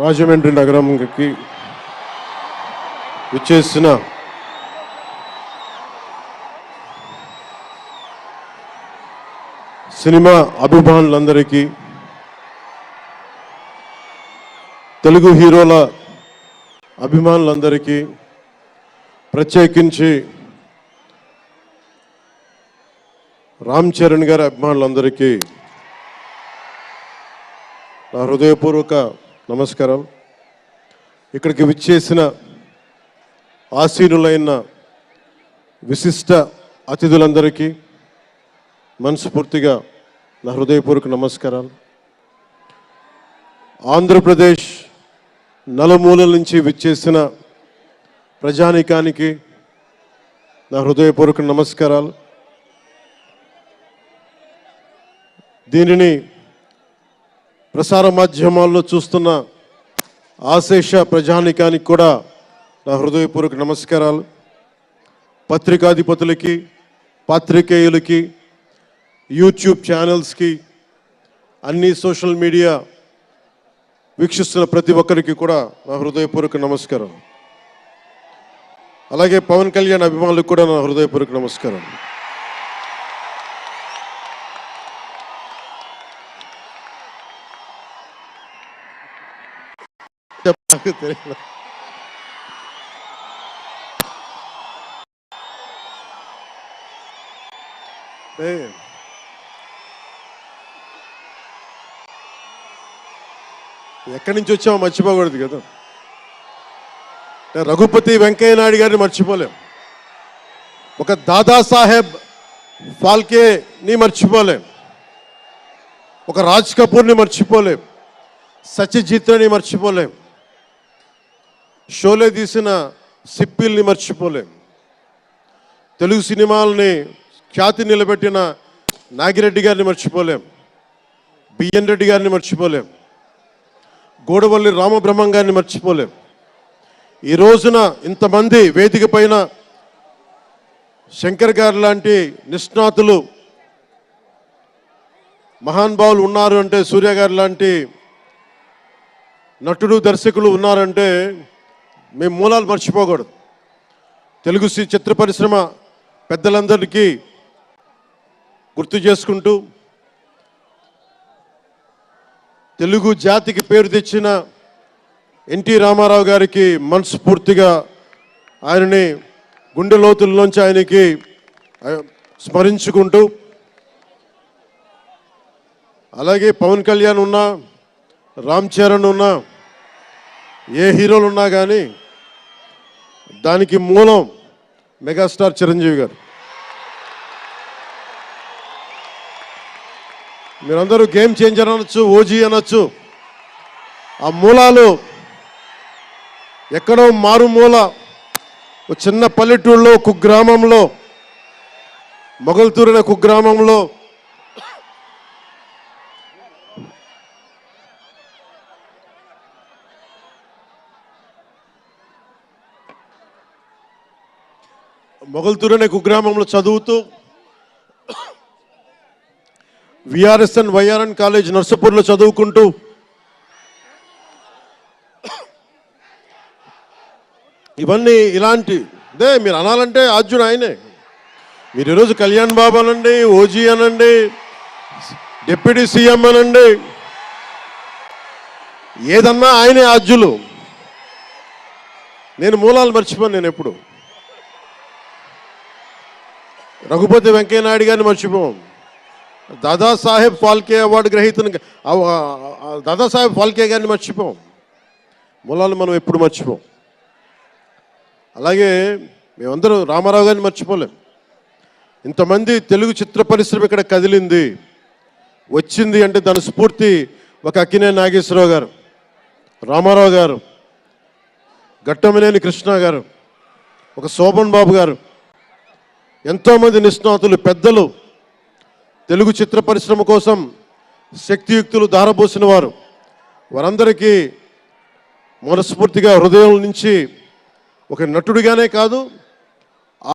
రాజమండ్రి నగరంకి విచ్చేసిన సినిమా అభిమానులందరికీ, తెలుగు హీరోల అభిమానులందరికీ, ప్రత్యేకించి రామ్ చరణ్ గారి అభిమానులందరికీ నా హృదయపూర్వక నమస్కారం. ఇక్కడికి విచ్చేసిన ఆసీనులైన విశిష్ట అతిథులందరికీ మనస్ఫూర్తిగా నా హృదయపూర్వక నమస్కారాలు. ఆంధ్రప్రదేశ్ నలుమూలల నుంచి విచ్చేసిన ప్రజానీకానికి నా హృదయపూర్వక నమస్కారాలు. దీనిని ప్రసార మాధ్యమాల్లో చూస్తున్న ఆశేష ప్రజానీకానికి కూడా నా హృదయపూర్వక నమస్కారాలు. పత్రికాధిపతులకి, పాత్రికేయులకి, యూట్యూబ్ ఛానల్స్కి, అన్ని సోషల్ మీడియా వీక్షిస్తున్న ప్రతి ఒక్కరికి కూడా నా హృదయపూర్వక నమస్కారం. అలాగే పవన్ కళ్యాణ్ అభిమానులకు కూడా నా హృదయపూర్వక నమస్కారం. ఎక్కడి నుంచి వచ్చామో మర్చిపోకూడదు కదా. రఘుపతి వెంకయ్య నాయుడు గారిని మర్చిపోలేం, ఒక దాదాసాహెబ్ ఫాల్కేని మర్చిపోలేం, ఒక రాజ్ కపూర్ని మర్చిపోలేం, సత్యజిత్ని మర్చిపోలేం, షోలే తీసిన సిప్పిల్ని మర్చిపోలేం, తెలుగు సినిమాలని ఖ్యాతి నిలబెట్టిన నాగిరెడ్డి గారిని మర్చిపోలేం, బిఎన్ రెడ్డి గారిని మర్చిపోలేం, గోడవల్లి రామబ్రహ్మం గారిని మర్చిపోలేం. ఈ రోజున ఇంతమంది వేదిక పైన శంకర్ గారు లాంటి నిష్ణాతులు మహానుభావులు ఉన్నారు అంటే, సూర్య గారు లాంటి నటుడు దర్శకులు ఉన్నారంటే మేము మూలాలు మర్చిపోకూడదు. తెలుగు చిత్ర పరిశ్రమ పెద్దలందరికీ గుర్తు చేసుకుంటూ, తెలుగు జాతికి పేరు తెచ్చిన ఎన్టీ రామారావు గారికి మనస్ఫూర్తిగా ఆయనని గుండె లోతుల్లోంచి ఆయనకి స్మరించుకుంటూ, అలాగే పవన్ కళ్యాణ్ ఉన్నా, రామ్ చరణ్ ఉన్నా, ఏ హీరోలు ఉన్నా కానీ దానికి మూలం మెగాస్టార్ చిరంజీవి గారు. మీరందరూ గేమ్ చేంజర్ అనొచ్చు, ఓజీ అనొచ్చు. ఆ మూలాలు ఎక్కడో మారుమూల ఒక చిన్న పల్లెటూరులో, కుగ్రామంలో, మొగల్తూరు అనే కుగ్రామంలో చదువుతూ విఆర్ఎస్ఎన్ వైఆర్ఎన్ కాలేజ్ నర్సపూర్లో చదువుకుంటూ ఇవన్నీ ఇలాంటిదే మీరు అనాలంటే ఆద్యుడు ఆయనే. మీరు ఈరోజు కళ్యాణ్ బాబు అనండి, ఓజీ అనండి, డిప్యూటీ సీఎం అనండి, ఏదన్నా ఆయనే ఆద్యులు. నేను మూలాలు మర్చిపోను. నేను ఎప్పుడు రఘుపతి వెంకయ్య నాయుడు గారిని మర్చిపోం, దాదాసాహెబ్ ఫాల్కే అవార్డు గ్రహీతను దాదాసాహెబ్ ఫాల్కే గారిని మర్చిపోం. మూలాలు మనం ఎప్పుడు మర్చిపోం. అలాగే మేమందరూ రామారావు గారిని మర్చిపోలేం. ఇంతమంది తెలుగు చిత్ర పరిశ్రమ ఇక్కడ కదిలింది, వచ్చింది అంటే దాని స్ఫూర్తి ఒక అక్కినేని నాగేశ్వరరావు గారు, రామారావు గారు, ఘట్టమనేని కృష్ణ గారు, ఒక శోభన్ బాబు గారు, ఎంతోమంది నిష్ణాతులు పెద్దలు తెలుగు చిత్ర పరిశ్రమ కోసం శక్తియుక్తులు ధారపోసిన వారు. వారందరికీ మనస్ఫూర్తిగా హృదయం నుంచి ఒక నటుడిగానే కాదు,